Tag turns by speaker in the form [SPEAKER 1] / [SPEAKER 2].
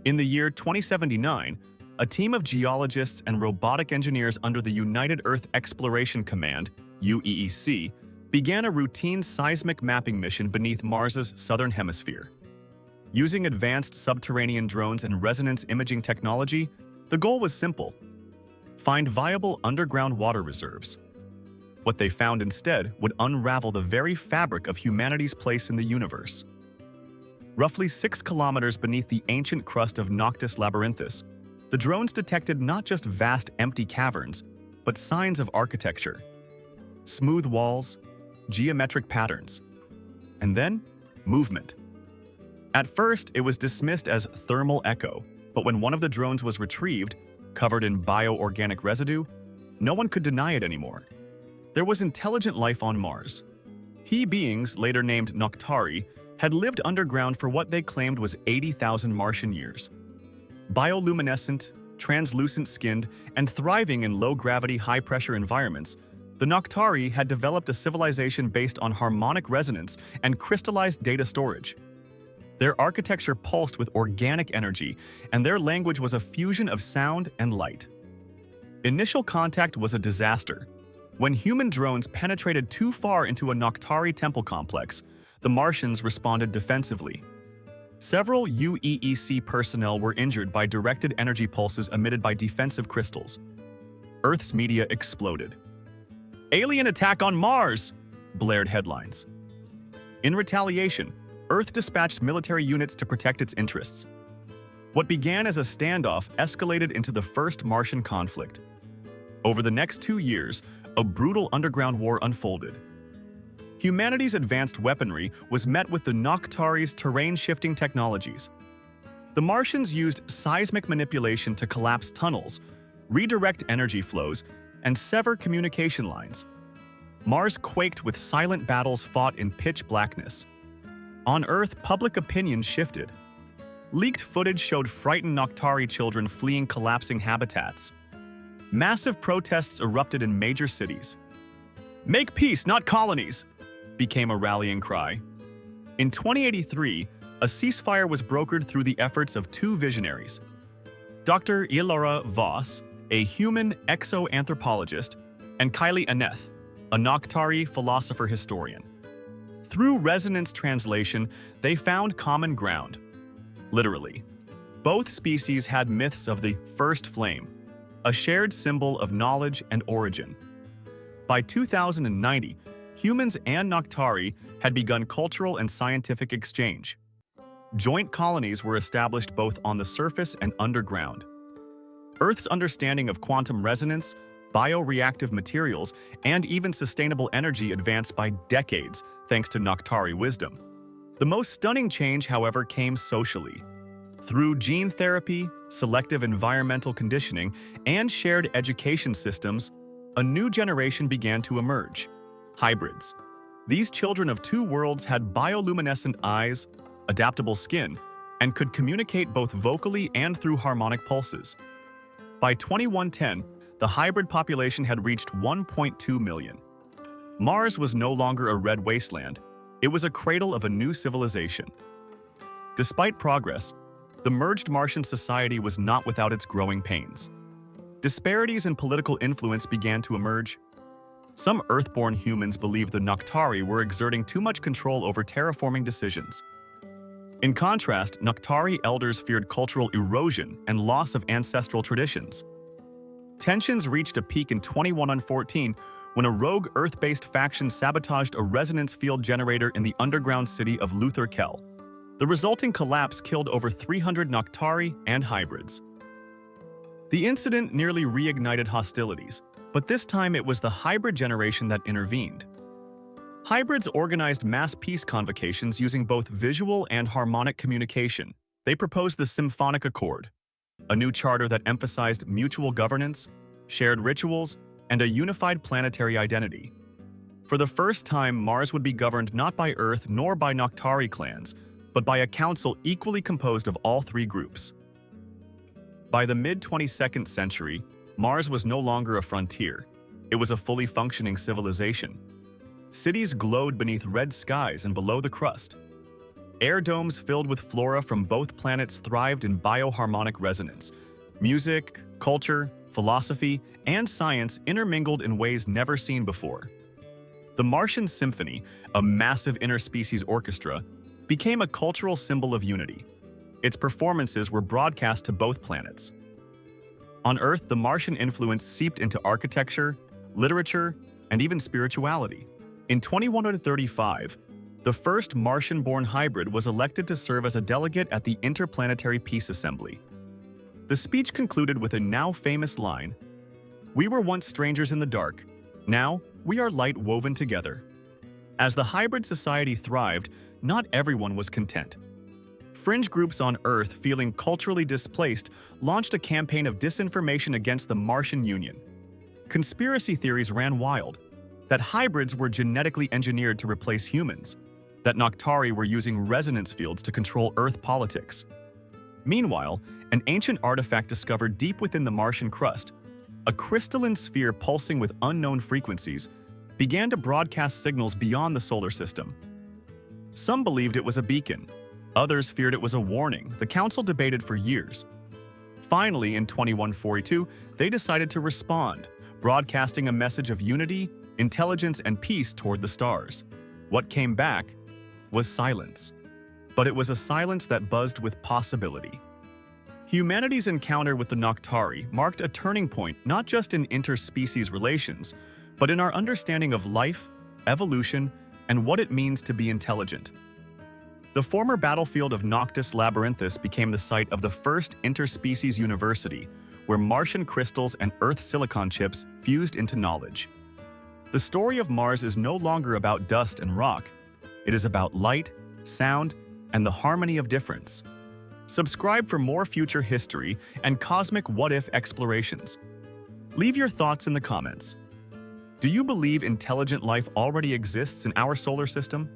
[SPEAKER 1] In the year 2079, a team of geologists and robotic engineers under the United Earth Exploration Command, UEEC, began a routine seismic mapping mission beneath Mars's southern hemisphere. Using advanced subterranean drones and resonance imaging technology, the goal was simple: find viable underground water reserves. What they found instead would unravel the very fabric of humanity's place in the universe. Roughly 6 kilometers beneath the ancient crust of Noctis Labyrinthus, the drones detected not just vast empty caverns, but signs of architecture. Smooth walls, geometric patterns, and then movement. At first, it was dismissed as thermal echo, but when one of the drones was retrieved, covered in bioorganic residue, no one could deny it anymore. There was intelligent life on Mars. He beings, later named Noctari, had lived underground for what they claimed was 80,000 Martian years. Bioluminescent, translucent-skinned, and thriving in low-gravity, high-pressure environments, the Noctari had developed a civilization based on harmonic resonance and crystallized data storage. Their architecture pulsed with organic energy, and their language was a fusion of sound and light. Initial contact was a disaster. When human drones penetrated too far into a Noctari temple complex, the Martians responded defensively. Several UEEC personnel were injured by directed energy pulses emitted by defensive crystals. Earth's media exploded. "Alien attack on Mars!" blared headlines. In retaliation, Earth dispatched military units to protect its interests. What began as a standoff escalated into the first Martian conflict. Over the next 2 years, a brutal underground war unfolded. Humanity's advanced weaponry was met with the Noctari's terrain-shifting technologies. The Martians used seismic manipulation to collapse tunnels, redirect energy flows, and sever communication lines. Mars quaked with silent battles fought in pitch blackness. On Earth, public opinion shifted. Leaked footage showed frightened Noctari children fleeing collapsing habitats. Massive protests erupted in major cities. "Make peace, not colonies!" became a rallying cry. In 2083, a ceasefire was brokered through the efforts of 2 visionaries: Dr. Ilora Voss, a human exoanthropologist, and Kylie Aneth, a Noctari philosopher-historian. Through resonance translation, they found common ground. Literally, both species had myths of the first flame, a shared symbol of knowledge and origin. By 2090, humans and Noctari had begun cultural and scientific exchange. Joint colonies were established both on the surface and underground. Earth's understanding of quantum resonance, bioreactive materials, and even sustainable energy advanced by decades thanks to Noctari wisdom. The most stunning change, however, came socially. Through gene therapy, selective environmental conditioning, and shared education systems, a new generation began to emerge: hybrids. These children of 2 worlds had bioluminescent eyes, adaptable skin, and could communicate both vocally and through harmonic pulses. By 2110, the hybrid population had reached 1.2 million. Mars was no longer a red wasteland. It was a cradle of a new civilization. Despite progress, the merged Martian society was not without its growing pains. Disparities in political influence began to emerge. Some Earthborn humans believed the Noctari were exerting too much control over terraforming decisions. In contrast, Noctari elders feared cultural erosion and loss of ancestral traditions. Tensions reached a peak in 2114 when a rogue Earth-based faction sabotaged a resonance field generator in the underground city of Luther Kell. The resulting collapse killed over 300 Noctari and hybrids. The incident nearly reignited hostilities, but this time it was the hybrid generation that intervened. Hybrids organized mass peace convocations using both visual and harmonic communication. They proposed the Symphonic Accord, a new charter that emphasized mutual governance, shared rituals, and a unified planetary identity. For the first time, Mars would be governed not by Earth nor by Noctari clans, but by a council equally composed of all 3 groups. By the mid-22nd century, Mars was no longer a frontier. It was a fully functioning civilization. Cities glowed beneath red skies and below the crust. Air domes filled with flora from both planets thrived in bioharmonic resonance. Music, culture, philosophy, and science intermingled in ways never seen before. The Martian Symphony, a massive interspecies orchestra, became a cultural symbol of unity. Its performances were broadcast to both planets. On Earth, the Martian influence seeped into architecture, literature, and even spirituality. In 2135, the first Martian-born hybrid was elected to serve as a delegate at the Interplanetary Peace Assembly. The speech concluded with a now-famous line, "We were once strangers in the dark. Now, we are light woven together." As the hybrid society thrived, not everyone was content. Fringe groups on Earth, feeling culturally displaced, launched a campaign of disinformation against the Martian Union. Conspiracy theories ran wild, that hybrids were genetically engineered to replace humans, that Noctari were using resonance fields to control Earth politics. Meanwhile, an ancient artifact discovered deep within the Martian crust, a crystalline sphere pulsing with unknown frequencies, began to broadcast signals beyond the solar system. Some believed it was a beacon. Others feared it was a warning. The council debated for years. Finally, in 2142, they decided to respond, broadcasting a message of unity, intelligence, and peace toward the stars. What came back was silence. But it was a silence that buzzed with possibility. Humanity's encounter with the Noctari marked a turning point not just in interspecies relations, but in our understanding of life, evolution, and what it means to be intelligent. The former battlefield of Noctis Labyrinthus became the site of the first interspecies university, where Martian crystals and Earth silicon chips fused into knowledge. The story of Mars is no longer about dust and rock. It is about light, sound, and the harmony of difference. Subscribe for more future history and cosmic what-if explorations. Leave your thoughts in the comments. Do you believe intelligent life already exists in our solar system?